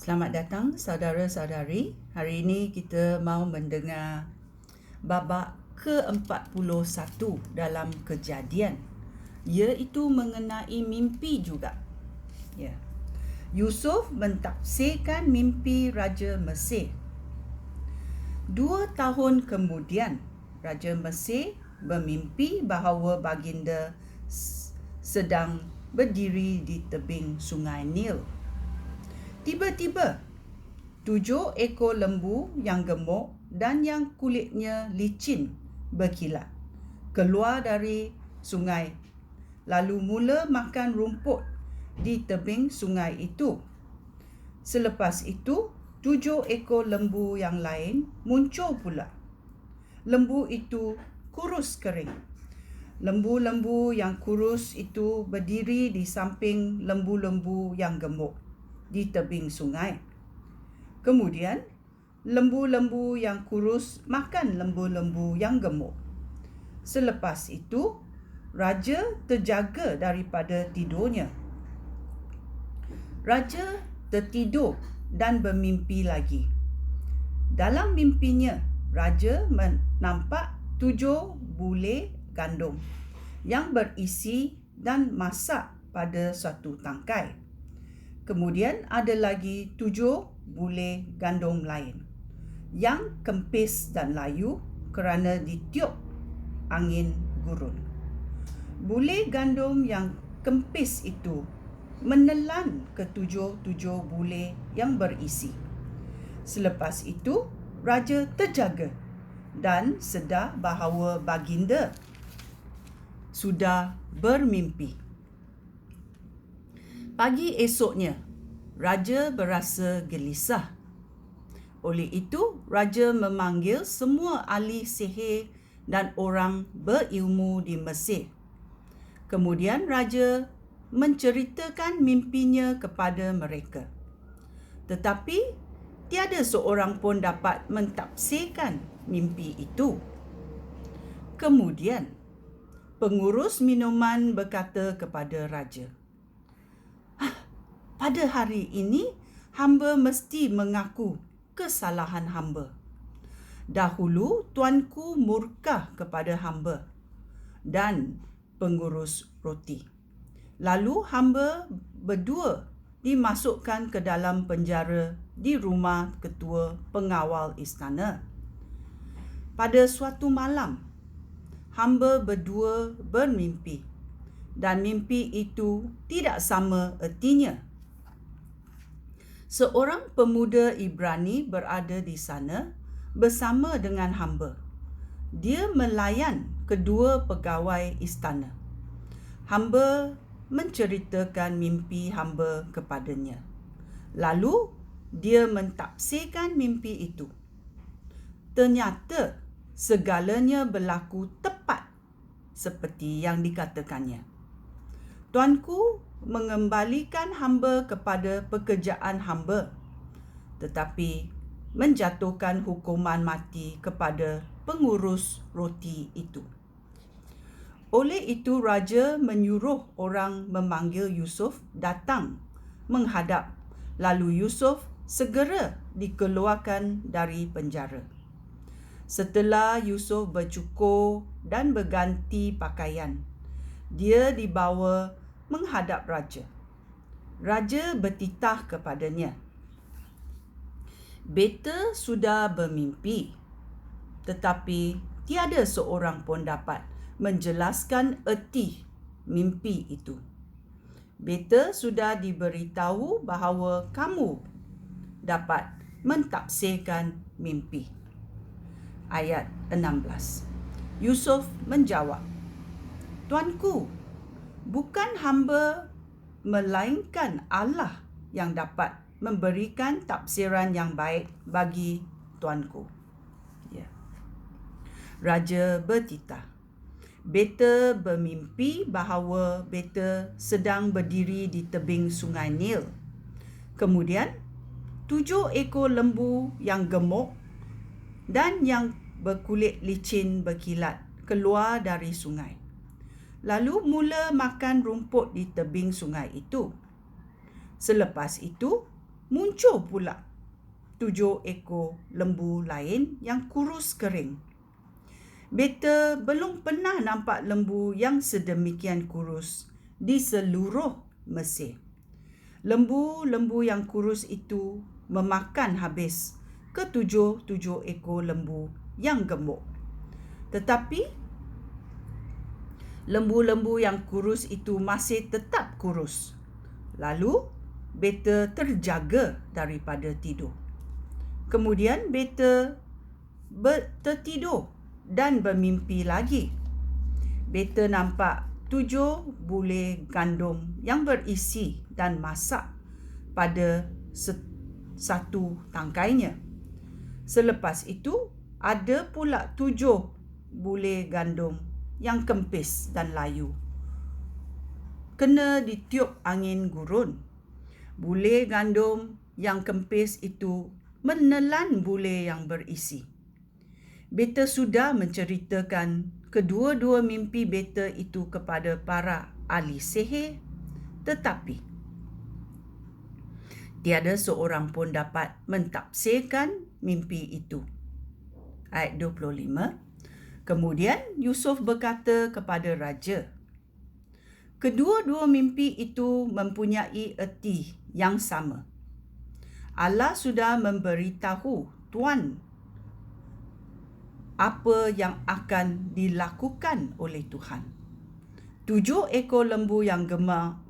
Selamat datang saudara-saudari. Hari ini kita mau mendengar babak ke-41 dalam Kejadian, iaitu mengenai mimpi juga. Ya. Yusuf mentafsirkan mimpi Raja Mesir. 2 tahun kemudian, Raja Mesir bermimpi bahawa baginda sedang berdiri di tebing sungai Nil. Tiba-tiba, 7 ekor lembu yang gemuk dan yang kulitnya licin berkilat keluar dari sungai, lalu mula makan rumput di tebing sungai itu. Selepas itu, 7 ekor lembu yang lain muncul pula. Lembu itu kurus kering. Lembu-lembu yang kurus itu berdiri di samping lembu-lembu yang gemuk di tebing sungai. Kemudian, lembu-lembu yang kurus makan lembu-lembu yang gemuk. Selepas itu, raja terjaga daripada tidurnya. Raja tertidur dan bermimpi lagi. Dalam mimpinya, raja nampak 7 bulai gandum yang berisi dan masak pada suatu tangkai. Kemudian ada lagi 7 bulai gandum lain yang kempis dan layu kerana ditiup angin gurun. Bulai gandum yang kempis itu menelan ke-7 bulai yang berisi. Selepas itu, raja terjaga dan sedar bahawa baginda sudah bermimpi. Pagi esoknya, raja berasa gelisah. Oleh itu, raja memanggil semua ahli sihir dan orang berilmu di Mesir. Kemudian raja menceritakan mimpinya kepada mereka. Tetapi, tiada seorang pun dapat mentafsirkan mimpi itu. Kemudian, pengurus minuman berkata kepada raja, "Pada hari ini, hamba mesti mengaku kesalahan hamba. Dahulu, tuanku murka kepada hamba dan pengurus roti. Lalu, hamba berdua dimasukkan ke dalam penjara di rumah ketua pengawal istana. Pada suatu malam, hamba berdua bermimpi dan mimpi itu tidak sama ertinya. Seorang pemuda Ibrani berada di sana bersama dengan hamba. Dia melayan kedua pegawai istana. Hamba menceritakan mimpi hamba kepadanya. Lalu, dia mentafsirkan mimpi itu. Ternyata, segalanya berlaku tepat seperti yang dikatakannya. Tuanku mengembalikan hamba kepada pekerjaan hamba, tetapi menjatuhkan hukuman mati kepada pengurus roti itu. Oleh itu, raja menyuruh orang memanggil Yusuf datang menghadap, lalu Yusuf segera dikeluarkan dari penjara. Setelah Yusuf bercukur dan berganti pakaian, dia dibawa menghadap raja. Raja bertitah kepadanya, "Beta sudah bermimpi, tetapi tiada seorang pun dapat menjelaskan erti mimpi itu. Beta sudah diberitahu bahawa kamu dapat mentafsirkan mimpi." Ayat 16. Yusuf menjawab, "Tuanku, bukan hamba melainkan Allah yang dapat memberikan tafsiran yang baik bagi tuanku." Ya. Raja bertitah, "Beta bermimpi bahawa beta sedang berdiri di tebing sungai Nil. Kemudian, 7 ekor lembu yang gemuk dan yang berkulit licin berkilat keluar dari sungai. Lalu mula makan rumput di tebing sungai itu. Selepas itu, muncul pula 7 ekor lembu lain yang kurus kering. Beta belum pernah nampak lembu yang sedemikian kurus di seluruh Mesir. Lembu-lembu yang kurus itu memakan habis ke-7 ekor lembu yang gemuk. Tetapi lembu-lembu yang kurus itu masih tetap kurus. Lalu beta terjaga daripada tidur. Kemudian beta tertidur dan bermimpi lagi. Beta nampak 7 bulai gandum yang berisi dan masak pada satu tangkainya. Selepas itu, ada pula 7 bulai gandum yang kempis dan layu. Kena ditiup angin gurun. Bulai gandum yang kempis itu menelan bulai yang berisi. Beta sudah menceritakan kedua-dua mimpi beta itu kepada para ahli sihir, tetapi tiada seorang pun dapat mentafsirkan mimpi itu. Ayat 25. Kemudian Yusuf berkata kepada raja, kedua-dua mimpi itu mempunyai erti yang sama. Allah sudah memberitahu Tuan apa yang akan dilakukan oleh Tuhan. 7 ekor lembu yang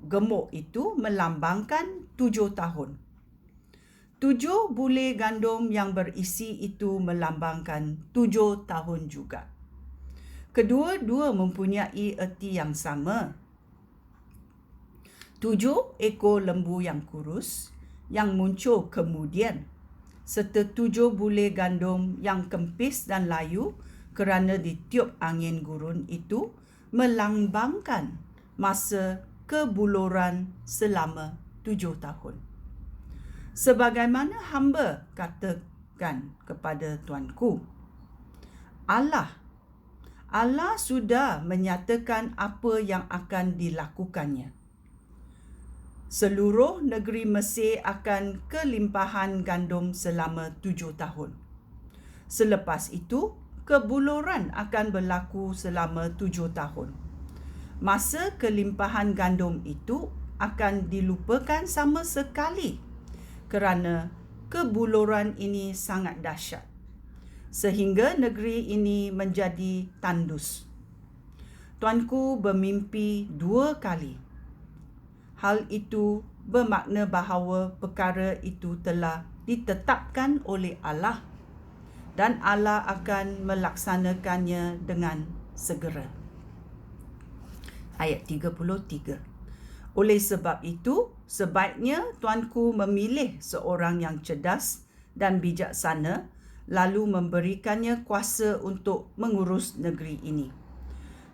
gemuk itu melambangkan 7 tahun. 7 bulai gandum yang berisi itu melambangkan 7 tahun juga. Kedua-dua mempunyai erti yang sama. 7 ekor lembu yang kurus yang muncul kemudian, serta 7 bulai gandum yang kempis dan layu kerana ditiup angin gurun itu melambangkan masa kebuluran selama 7 tahun. Sebagaimana hamba katakan kepada tuanku, Allah sudah menyatakan apa yang akan dilakukannya. Seluruh negeri Mesir akan kelimpahan gandum selama 7 tahun. Selepas itu, kebuluran akan berlaku selama 7 tahun. Masa kelimpahan gandum itu akan dilupakan sama sekali kerana kebuluran ini sangat dahsyat, sehingga negeri ini menjadi tandus. Tuanku bermimpi 2 kali. Hal itu bermakna bahawa perkara itu telah ditetapkan oleh Allah dan Allah akan melaksanakannya dengan segera. Ayat 33. Oleh sebab itu, sebaiknya tuanku memilih seorang yang cerdas dan bijaksana lalu memberikannya kuasa untuk mengurus negeri ini.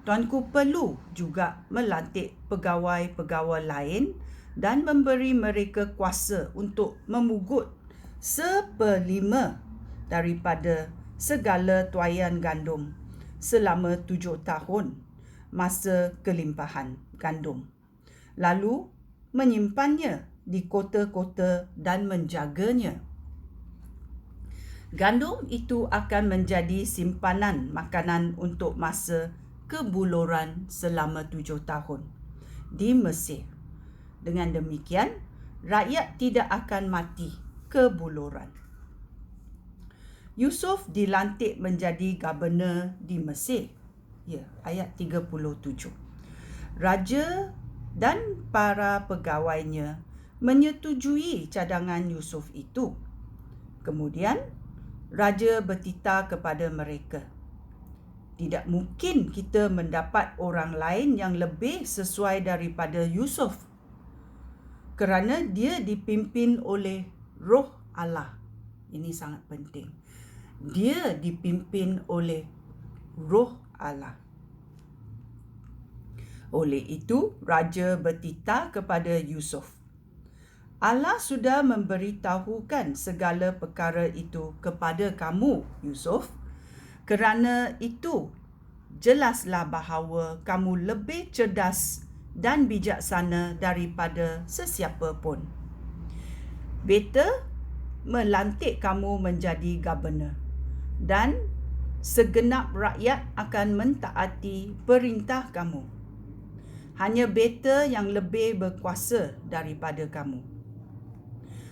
Tuanku perlu juga melantik pegawai-pegawai lain dan memberi mereka kuasa untuk memugut 1/5 daripada segala tuaian gandum selama 7 tahun masa kelimpahan gandum, lalu menyimpannya di kota-kota dan menjaganya. Gandum itu akan menjadi simpanan makanan untuk masa kebuluran selama 7 tahun di Mesir. Dengan demikian, rakyat tidak akan mati kebuluran. Yusuf dilantik menjadi gubernur di Mesir. Ayat 37. Raja dan para pegawainya menyetujui cadangan Yusuf itu. Kemudian, raja bertitah kepada mereka, tidak mungkin kita mendapat orang lain yang lebih sesuai daripada Yusuf, kerana dia dipimpin oleh Roh Allah. Ini sangat penting. Dia dipimpin oleh Roh Allah. Oleh itu, raja bertitah kepada Yusuf, Allah sudah memberitahukan segala perkara itu kepada kamu, Yusuf. Kerana itu, jelaslah bahawa kamu lebih cerdas dan bijaksana daripada sesiapa pun. Beta melantik kamu menjadi governor dan segenap rakyat akan mentaati perintah kamu. Hanya beta yang lebih berkuasa daripada kamu.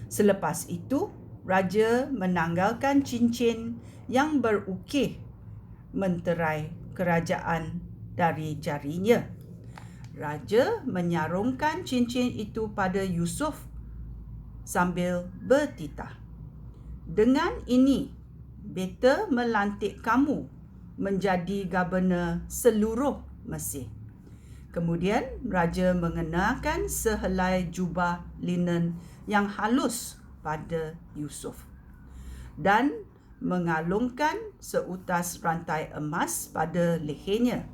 Selepas itu, raja menanggalkan cincin yang berukir menterai kerajaan dari jarinya. Raja menyarungkan cincin itu pada Yusuf sambil bertitah, "Dengan ini, beta melantik kamu menjadi governor seluruh Mesir." Kemudian, raja mengenakan sehelai jubah linen yang halus pada Yusuf dan mengalungkan seutas rantai emas pada lehernya.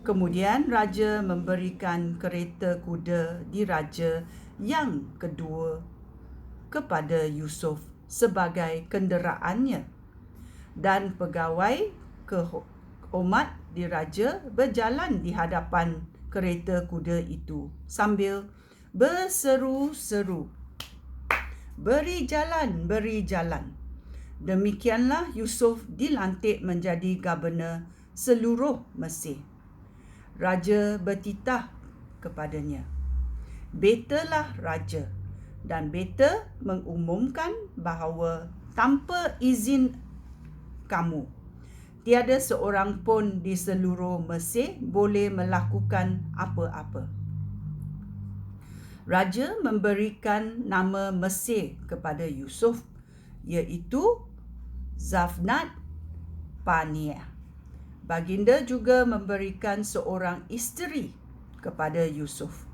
Kemudian raja memberikan kereta kuda diraja yang kedua kepada Yusuf sebagai kenderaannya, dan pegawai kehormat diraja berjalan di hadapan kereta kuda itu sambil berseru-seru, "Beri jalan, beri jalan." Demikianlah Yusuf dilantik menjadi governor seluruh Mesir. Raja bertitah kepadanya, "Betalah raja, dan beta mengumumkan bahawa tanpa izin kamu, tiada seorang pun di seluruh Mesir boleh melakukan apa-apa." Raja memberikan nama Mesir kepada Yusuf, iaitu Zafnat Paneah. Baginda juga memberikan seorang isteri kepada Yusuf.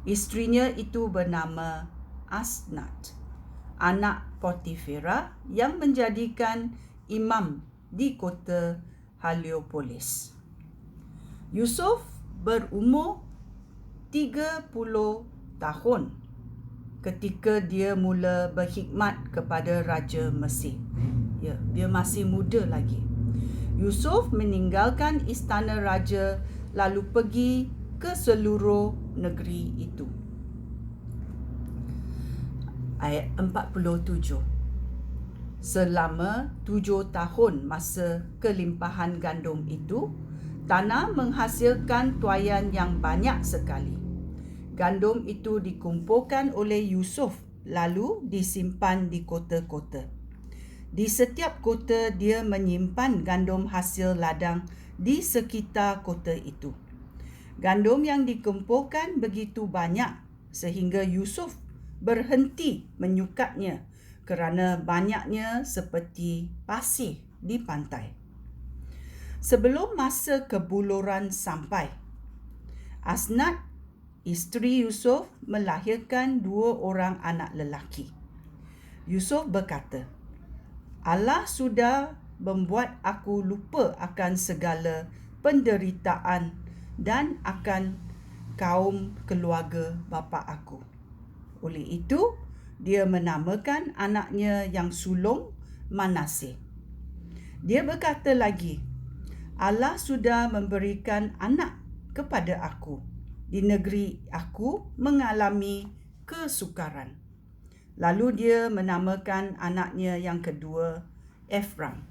Isterinya itu bernama Asnat, anak Potifera yang menjadikan imam di kota Heliopolis. Yusuf berumur 30 tahun ketika dia mula berkhidmat kepada Raja Mesir. Ya, dia masih muda lagi. Yusuf meninggalkan istana raja lalu pergi ke seluruh negeri itu. Ayat 47. Selama 7 tahun masa kelimpahan gandum itu, tanah menghasilkan tuaian yang banyak sekali. Gandum itu dikumpulkan oleh Yusuf lalu disimpan di kota-kota. Di setiap kota dia menyimpan gandum hasil ladang di sekitar kota itu. Gandum yang dikumpulkan begitu banyak sehingga Yusuf berhenti menyukatnya kerana banyaknya seperti pasir di pantai. Sebelum masa kebuluran sampai, Asnat, isteri Yusuf, melahirkan 2 orang anak lelaki. Yusuf berkata, "Allah sudah membuat aku lupa akan segala penderitaan dan akan kaum keluarga bapa aku." Oleh itu, dia menamakan anaknya yang sulung Manaseh. Dia berkata lagi, "Allah sudah memberikan anak kepada aku. Di negeri aku mengalami kesukaran." Lalu dia menamakan anaknya yang kedua Ephraim.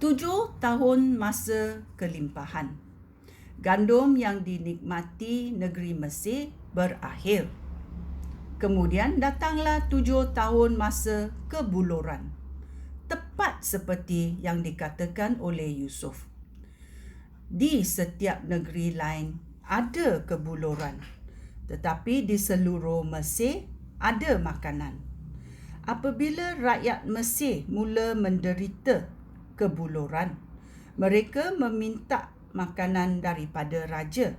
7 tahun masa kelimpahan. Gandum yang dinikmati negeri Mesir berakhir. Kemudian datanglah 7 tahun masa kebuluran. Tepat seperti yang dikatakan oleh Yusuf. Di setiap negeri lain ada kebuluran, tetapi di seluruh Mesir ada makanan. Apabila rakyat Mesir mula menderita kebuluran, mereka meminta makanan daripada raja.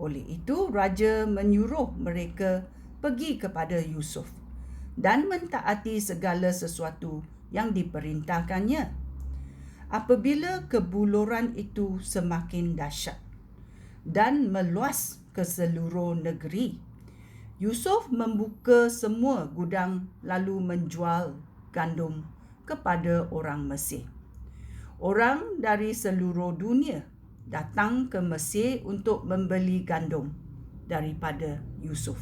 Oleh itu, raja menyuruh mereka pergi kepada Yusuf dan mentaati segala sesuatu yang diperintahkannya. Apabila kebuluran itu semakin dahsyat dan meluas ke seluruh negeri, Yusuf membuka semua gudang lalu menjual gandum kepada orang Mesir. Orang dari seluruh dunia datang ke Mesir untuk membeli gandum daripada Yusuf,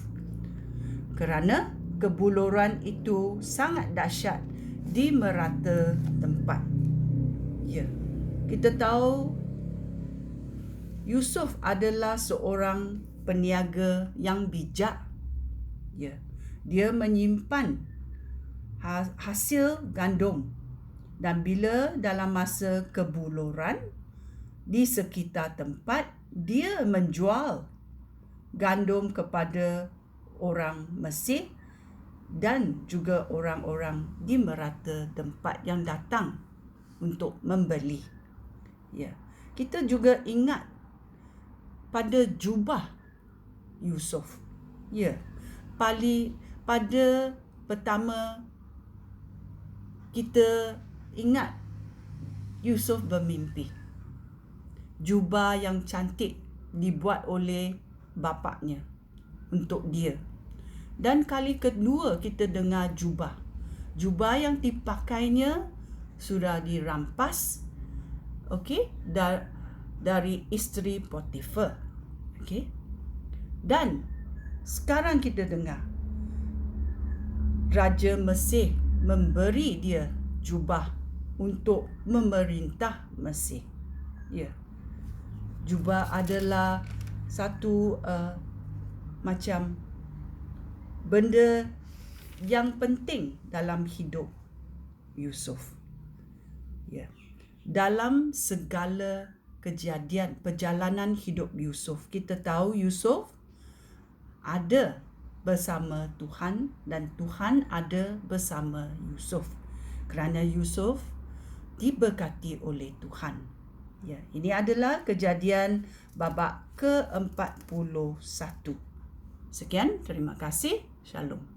kerana kebuluran itu sangat dahsyat di merata tempat. Ya, kita tahu Yusuf adalah seorang peniaga yang bijak. Ya, dia menyimpan hasil gandum, dan bila dalam masa kebuluran di sekitar tempat, dia menjual gandum kepada orang Mesir dan juga orang-orang di merata tempat yang datang untuk membeli. Ya, kita juga ingat pada jubah Yusuf. Ya, pada pertama kita ingat Yusuf bermimpi. Jubah yang cantik dibuat oleh bapaknya untuk dia. Dan kali kedua kita dengar jubah. Jubah yang dipakainya sudah dirampas, dari isteri Potifar. Dan sekarang kita dengar Raja Mesir memberi dia jubah untuk memerintah Mesir. Ya. Jubah adalah satu macam benda yang penting dalam hidup Yusuf. Ya. Dalam segala kejadian perjalanan hidup Yusuf, kita tahu Yusuf ada bersama Tuhan dan Tuhan ada bersama Yusuf. Kerana Yusuf diberkati oleh Tuhan. Ya, ini adalah Kejadian babak ke-41. Sekian, terima kasih. Shalom.